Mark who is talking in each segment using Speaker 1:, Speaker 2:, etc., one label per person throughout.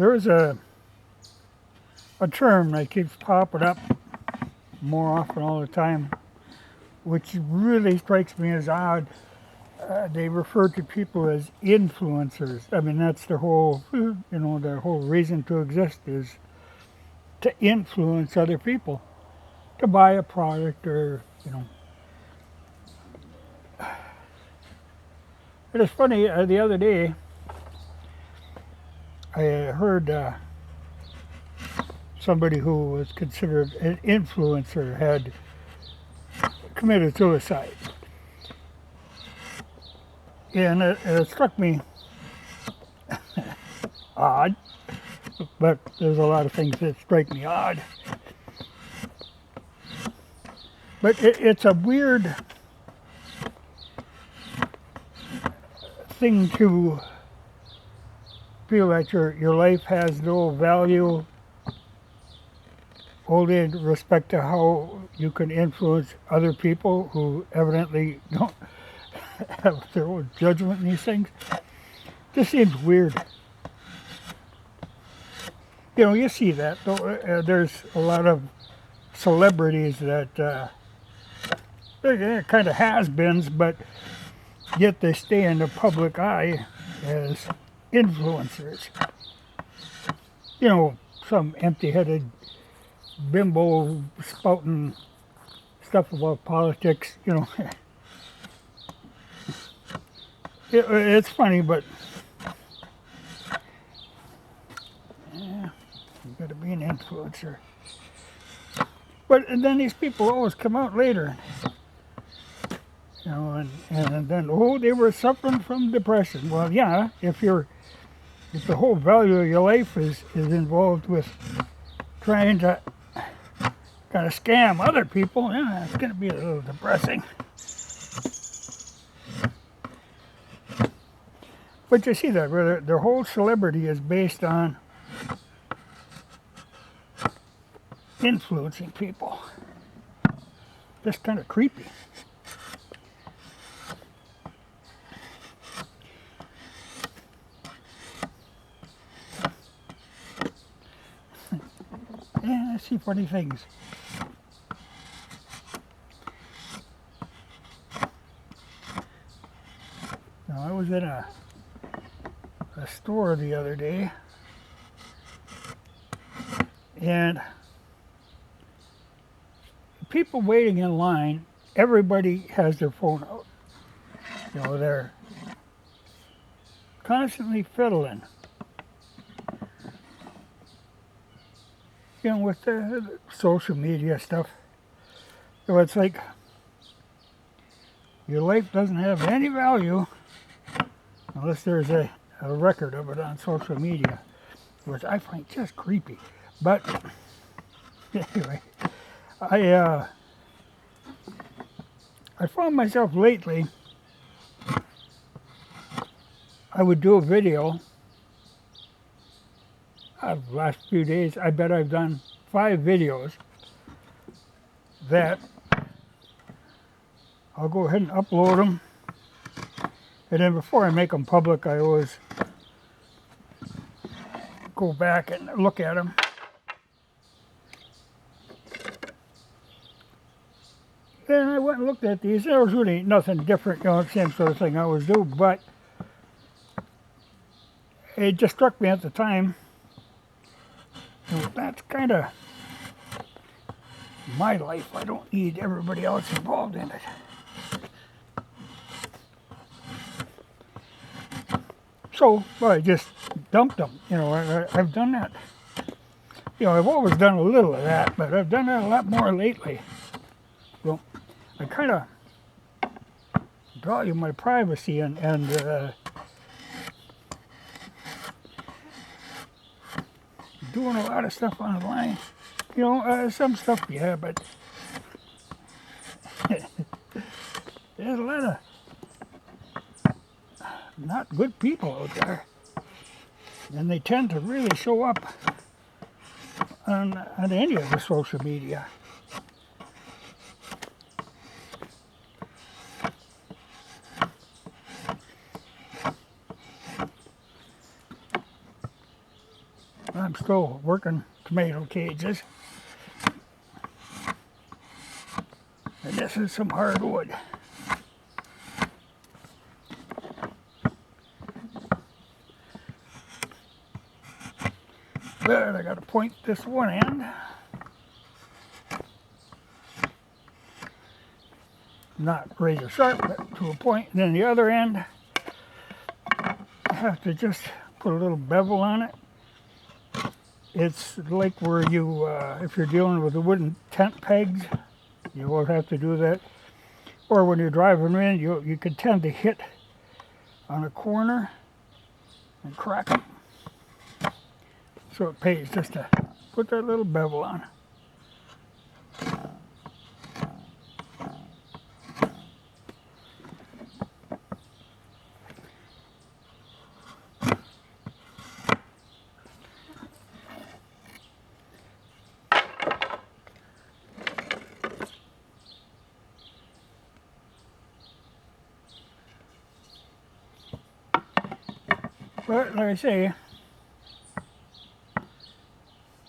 Speaker 1: There's a term that keeps popping up more often all the time, which really strikes me as odd. They refer to people as influencers. I mean, that's the whole, the whole reason to exist is to influence other people to buy a product or. It is funny, the other day I heard somebody who was considered an influencer had committed suicide. And it struck me odd, but there's a lot of things that strike me odd. But it's a weird thing to feel that your life has no value only in respect to how you can influence other people who evidently don't have their own judgment in these things. Just seems weird. You see that. There's a lot of celebrities that they're kind of has-beens, but yet they stay in the public eye as influencers. Some empty-headed bimbo spouting stuff about politics, It's funny, but yeah, you gotta be an influencer. But and then these people always come out later, and then they were suffering from depression. Well, yeah, if the whole value of your life is involved with trying to kind of scam other people, yeah, it's gonna be a little depressing. But you see that, where their whole celebrity is based on influencing people. Just kind of creepy. Yeah, I see funny things. Now, I was in a store the other day, and people waiting in line, everybody has their phone out. They're constantly fiddling. With the social media stuff. So it's like your life doesn't have any value unless there's a record of it on social media, which I find just creepy. But anyway, I found myself lately, I would do a video. The last few days, I bet I've done 5 videos that I'll go ahead and upload them. And then before I make them public, I always go back and look at them. And I went and looked at these. There was really nothing different, the same sort of thing I always do, but it just struck me at the time. That's kind of my life. I don't need everybody else involved in it. So, I just dumped them. I've done that. I've always done a little of that, but I've done that a lot more lately. So, I kind of value my privacy and doing a lot of stuff online. Some stuff, yeah, but there's a lot of not good people out there. And they tend to really show up on any of the social media. I'm still working tomato cages. And this is some hardwood. But I got to point this one end. Not razor sharp, but to a point. And then the other end, I have to just put a little bevel on it. It's like where you, if you're dealing with the wooden tent pegs, you won't have to do that. Or when you're driving in, you can tend to hit on a corner and crack them. So it pays just to put that little bevel on. But like I say,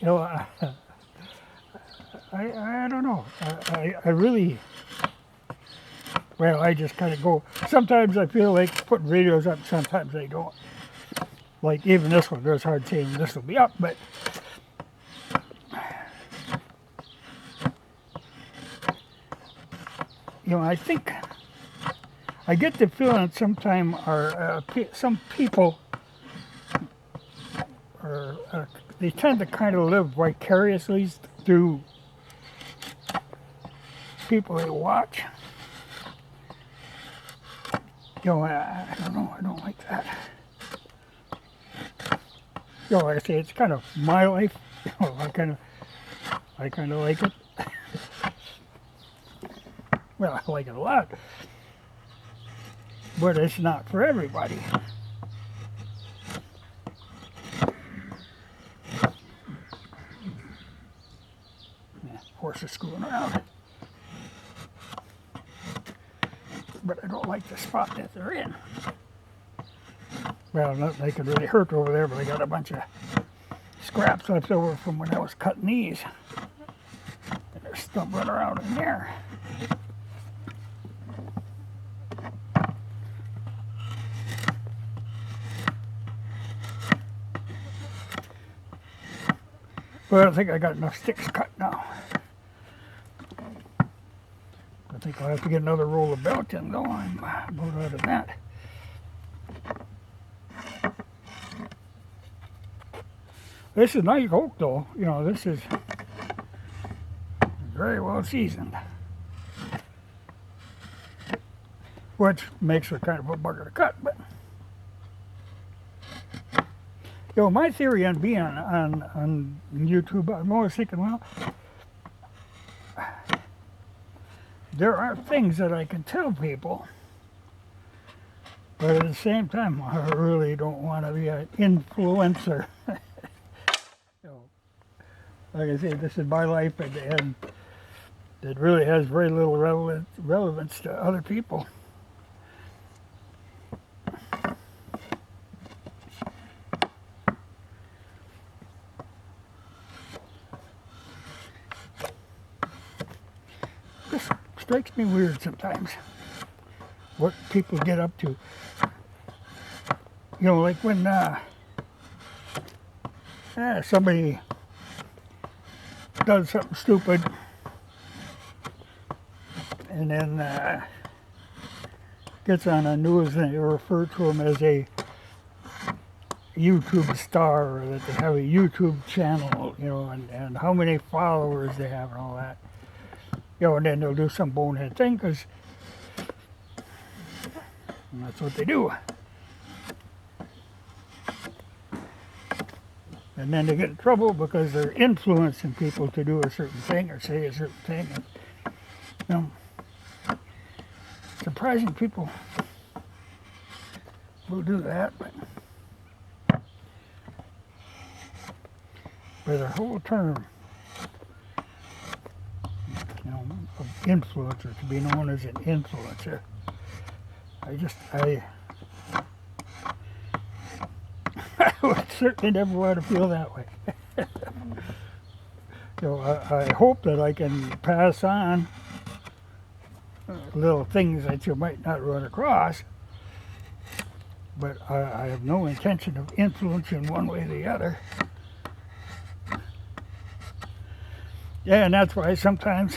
Speaker 1: you know, I don't know. I really, well, I just kind of go. Sometimes I feel like putting videos up, sometimes I don't. Like even this one, there's hard saying this will be up, but you know, I think I get the feeling sometimes some people are they tend to kind of live vicariously through people they watch. You know, I don't know, I don't like that. You know, like I say, it's kind of my life. You know, I kind of like it. Well, I like it a lot, but it's not for everybody. Yeah, horses screwing around. But I don't like the spot that they're in. Well, nothing they could really hurt over there, but I got a bunch of scraps left over from when I was cutting these. And they're stumbling around in there. Well, I think I got enough sticks cut now. I think I'll have to get another roll of Belgian though. I'm about out of that. This is nice oak though. You know, this is very well seasoned. Which makes it kind of a bugger to cut, but you know, my theory on being on YouTube, I'm always thinking, well, there are things that I can tell people, but at the same time, I really don't want to be an influencer. You know, like I say, this is my life, and it really has very little relevance to other people. This strikes me weird sometimes, what people get up to. You know, like when somebody does something stupid and then gets on the news and they refer to them as a YouTube star, or that they have a YouTube channel, you know, and how many followers they have and all that. You know, and then they'll do some bonehead thing because that's what they do. And then they get in trouble because they're influencing people to do a certain thing or say a certain thing. And, you know, surprising people will do that, but with their whole term, you know, of influencer, to be known as an influencer, would certainly never want to feel that way. So I hope that I can pass on little things that you might not run across, but I have no intention of influencing one way or the other. Yeah, and that's why sometimes,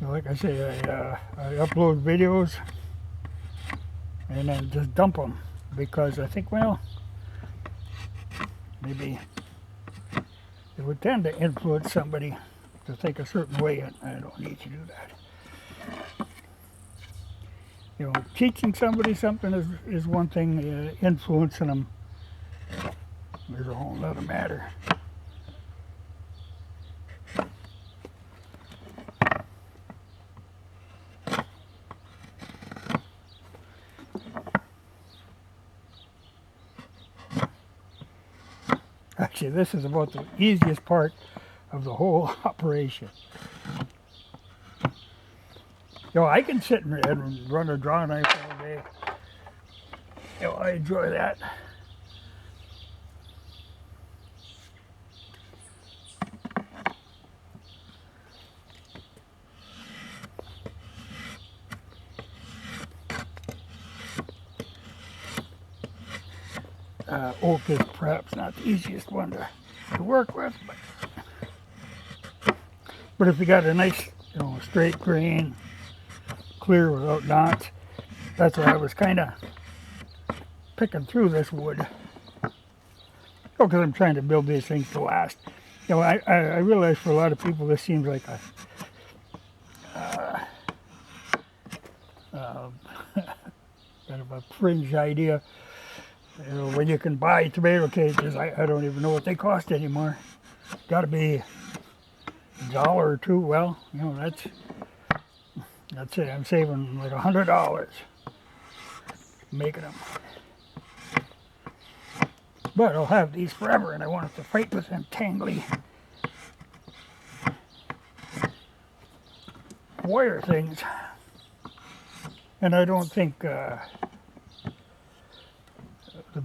Speaker 1: like I say, I upload videos and then just dump them because I think, well, maybe it would tend to influence somebody to think a certain way, and I don't need to do that. You know, teaching somebody something is one thing, influencing them is a whole other matter. Actually, this is about the easiest part of the whole operation. You know, I can sit and run a draw knife all day. You know, I enjoy that. Oak is perhaps not the easiest one to work with, but if you got a nice, you know, straight grain, clear without knots, that's why I was kind of picking through this wood. Because I'm trying to build these things to last. You know, I realize for a lot of people this seems like a kind of a fringe idea. You know, when you can buy tomato cages, I don't even know what they cost anymore. Got to be $1 or $2. Well, you know, that's it. I'm saving like $100 making them. But I'll have these forever, and I won't have to fight with them tangly wire things. And I don't think the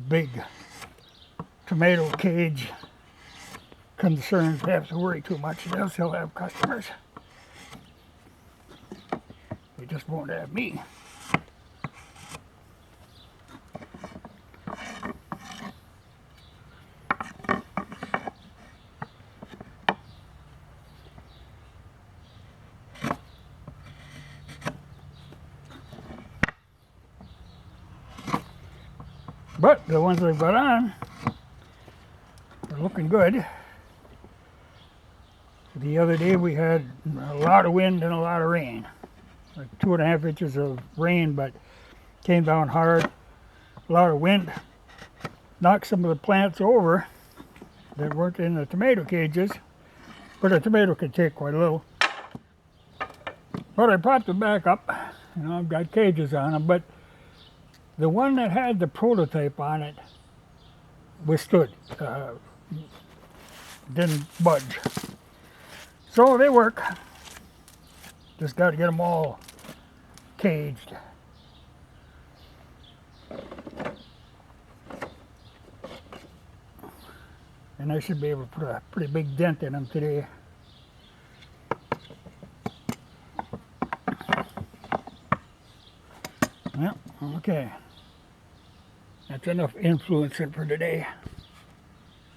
Speaker 1: big tomato cage concerns have to worry too much. They'll still have customers. They just won't have me. But the ones I've got on are looking good. The other day we had a lot of wind and a lot of rain. Like 2.5 inches of rain, but came down hard. A lot of wind knocked some of the plants over that weren't in the tomato cages. But a tomato can take quite a little. But I propped them back up. You know, I've got cages on them, but the one that had the prototype on it withstood, didn't budge. So they work. Just got to get them all caged. And I should be able to put a pretty big dent in them today. Well, okay. That's enough influencing for today.